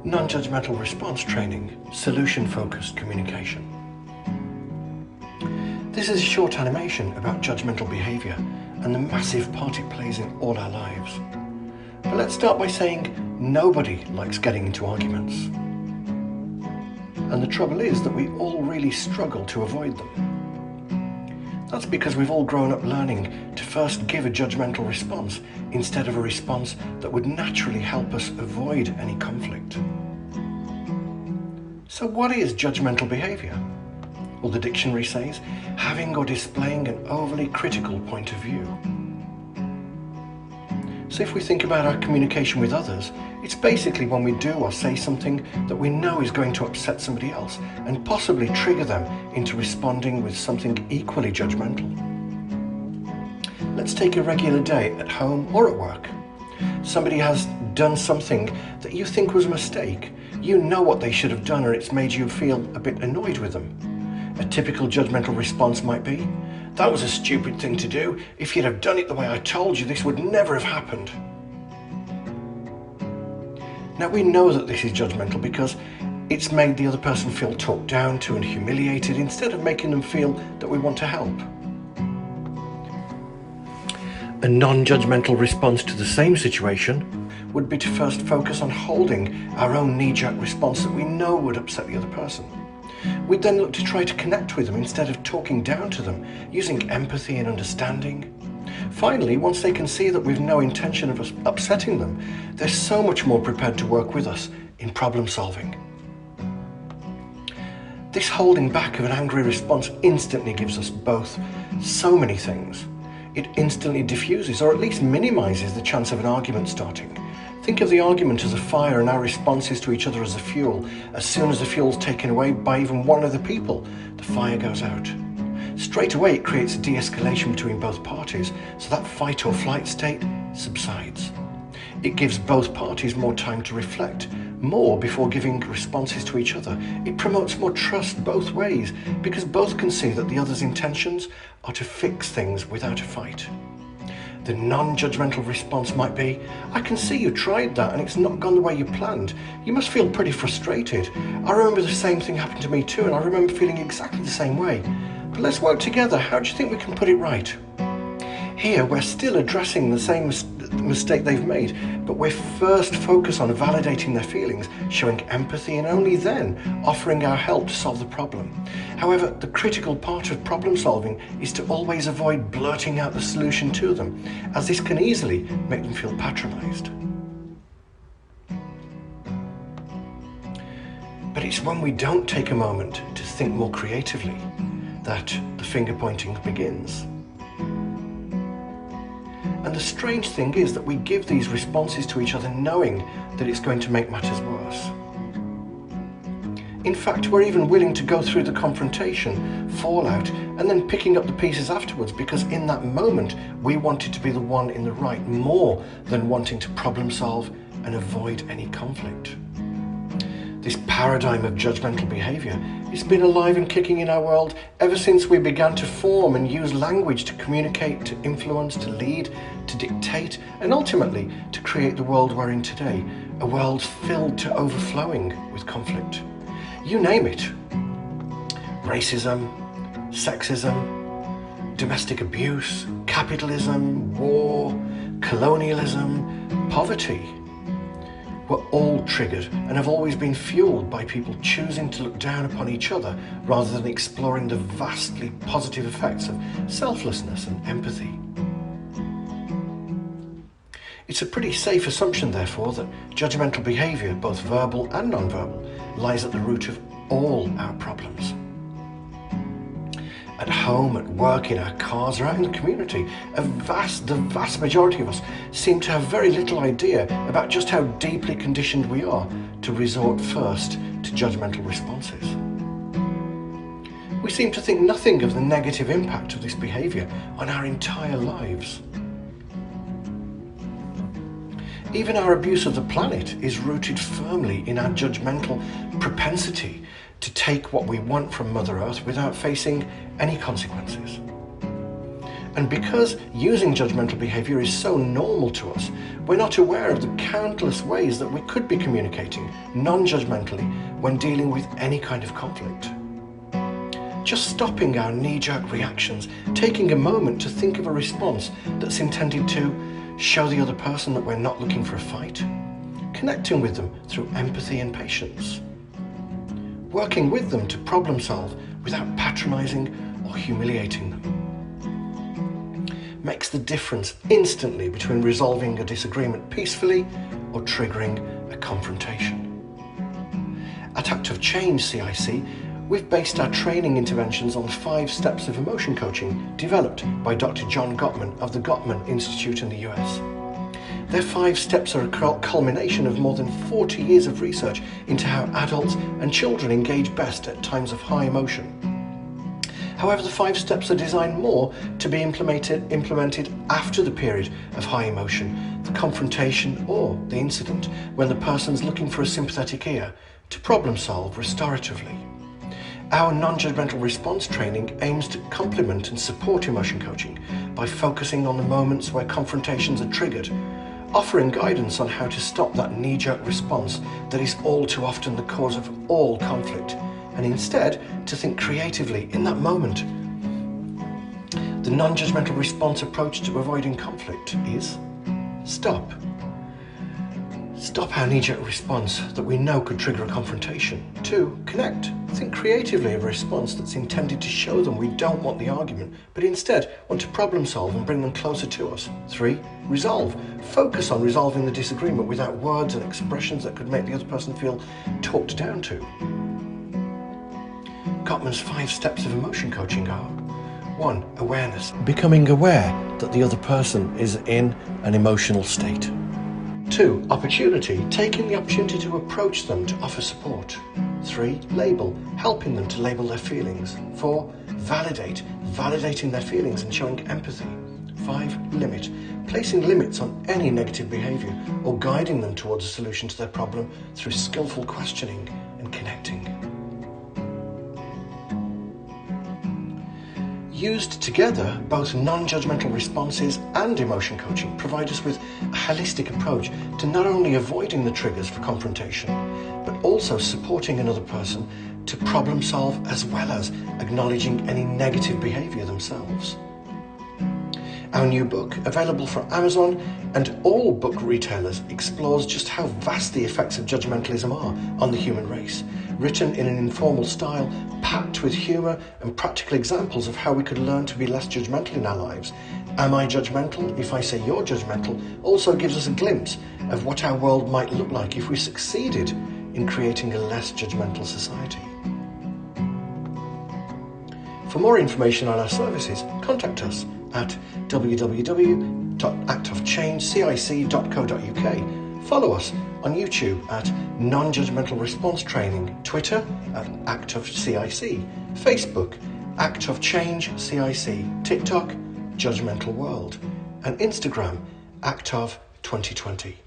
Non Judgmental Response training, solution-focused communication. This is a short animation about judgmental behaviour and the massive part it plays in all our lives. But let's start by saying nobody likes getting into arguments. And the trouble is that we all really struggle to avoid them. That's because we've all grown up learning to first give a judgmental response instead of a response that would naturally help us avoid any conflict. So what is judgmental behaviour? Well, the dictionary says, having or displaying an overly critical point of view. So if we think about our communication with others, it's basically when we do or say something that we know is going to upset somebody else and possibly trigger them into responding with something equally judgmental. Let's take a regular day at home or at work. Somebody has done something that you think was a mistake. You know what they should have done, or it's made you feel a bit annoyed with them. A typical judgmental response might be, "That was a stupid thing to do. If you'd have done it the way I told you, this would never have happened." Now we know that this is judgmental because it's made the other person feel talked down to and humiliated instead of making them feel that we want to help. A non-judgmental response to the same situation would be to first focus on holding our own knee-jerk response that we know would upset the other person. We'd then look to try to connect with them instead of talking down to them, using empathy and understanding. Finally, once they can see that we've no intention of us upsetting them, they're so much more prepared to work with us in problem solving. This holding back of an angry response instantly gives us both so many things. It instantly diffuses, or at least minimises, the chance of an argument starting. Think of the argument as a fire and our responses to each other as a fuel. As soon as the fuel's taken away by even one of the people, the fire goes out. Straight away it creates a de-escalation between both parties, so that fight or flight state subsides. It gives both parties more time to reflect, more before giving responses to each other. It promotes more trust both ways, because both can see that the other's intentions are to fix things without a fight. The non-judgmental response might be, "I can see you tried that and it's not gone the way you planned. You must feel pretty frustrated. I remember the same thing happened to me too, and I remember feeling exactly the same way. But let's work together. How do you think we can put it right?" Here we're still addressing the same mistake they've made, but we're first focused on validating their feelings, showing empathy, and only then offering our help to solve the problem. However, the critical part of problem solving is to always avoid blurting out the solution to them, as this can easily make them feel patronized. But it's when we don't take a moment to think more creatively that the finger pointing begins. And the strange thing is that we give these responses to each other knowing that it's going to make matters worse. In fact, we're even willing to go through the confrontation, fallout, and then picking up the pieces afterwards, because in that moment we wanted to be the one in the right more than wanting to problem solve and avoid any conflict. This paradigm of judgmental behaviour has been alive and kicking in our world ever since we began to form and use language to communicate, to influence, to lead, to dictate, and ultimately to create the world we're in today, a world filled to overflowing with conflict. You name it. Racism, sexism, domestic abuse, capitalism, war, colonialism, poverty. Were all triggered and have always been fueled by people choosing to look down upon each other rather than exploring the vastly positive effects of selflessness and empathy. It's a pretty safe assumption, therefore, that judgmental behaviour, both verbal and non-verbal, lies at the root of all our problems. At home, at work, in our cars, or out in the community, the vast majority of us seem to have very little idea about just how deeply conditioned we are to resort first to judgmental responses. We seem to think nothing of the negative impact of this behaviour on our entire lives. Even our abuse of the planet is rooted firmly in our judgmental propensity to take what we want from Mother Earth without facing any consequences. And because using judgmental behaviour is so normal to us, we're not aware of the countless ways that we could be communicating non-judgmentally when dealing with any kind of conflict. Just stopping our knee-jerk reactions, taking a moment to think of a response that's intended to show the other person that we're not looking for a fight, connecting with them through empathy and patience, working with them to problem solve without patronising or humiliating them, makes the difference instantly between resolving a disagreement peacefully or triggering a confrontation. At Act of Change CIC, we've based our training interventions on the 5 steps of emotion coaching developed by Dr. John Gottman of the Gottman Institute in the US. Their 5 steps are a culmination of more than 40 years of research into how adults and children engage best at times of high emotion. However, the 5 steps are designed more to be implemented after the period of high emotion, the confrontation or the incident, when the person's looking for a sympathetic ear, to problem solve restoratively. Our non-judgmental response training aims to complement and support emotion coaching by focusing on the moments where confrontations are triggered, offering guidance on how to stop that knee-jerk response that is all too often the cause of all conflict, and instead to think creatively in that moment. The non-judgmental response approach to avoiding conflict is stop. Stop our knee-jerk response that we know could trigger a confrontation. 2, connect. Think creatively of a response that's intended to show them we don't want the argument, but instead want to problem solve and bring them closer to us. 3, resolve. Focus on resolving the disagreement without words and expressions that could make the other person feel talked down to. Gottman's 5 steps of emotion coaching are: 1, awareness. Becoming aware that the other person is in an emotional state. 2, opportunity. Taking the opportunity to approach them to offer support. 3, label. Helping them to label their feelings. 4, validate. Validating their feelings and showing empathy. 5, limit. Placing limits on any negative behaviour or guiding them towards a solution to their problem through skillful questioning and connecting. Used together, both non-judgmental responses and emotion coaching provide us with a holistic approach to not only avoiding the triggers for confrontation, but also supporting another person to problem solve as well as acknowledging any negative behaviour themselves. Our new book, available for Amazon and all book retailers, explores just how vast the effects of judgmentalism are on the human race, written in an informal style, packed with humour and practical examples of how we could learn to be less judgmental in our lives. Am I judgmental? If I say you're judgmental, also gives us a glimpse of what our world might look like if we succeeded in creating a less judgmental society. For more information on our services, contact us at www.actofchangecic.co.uk. Follow us on YouTube at Non Judgmental Response Training, Twitter at Act of CIC, Facebook Act of Change CIC, TikTok Judgmental World, and Instagram Act of 2020.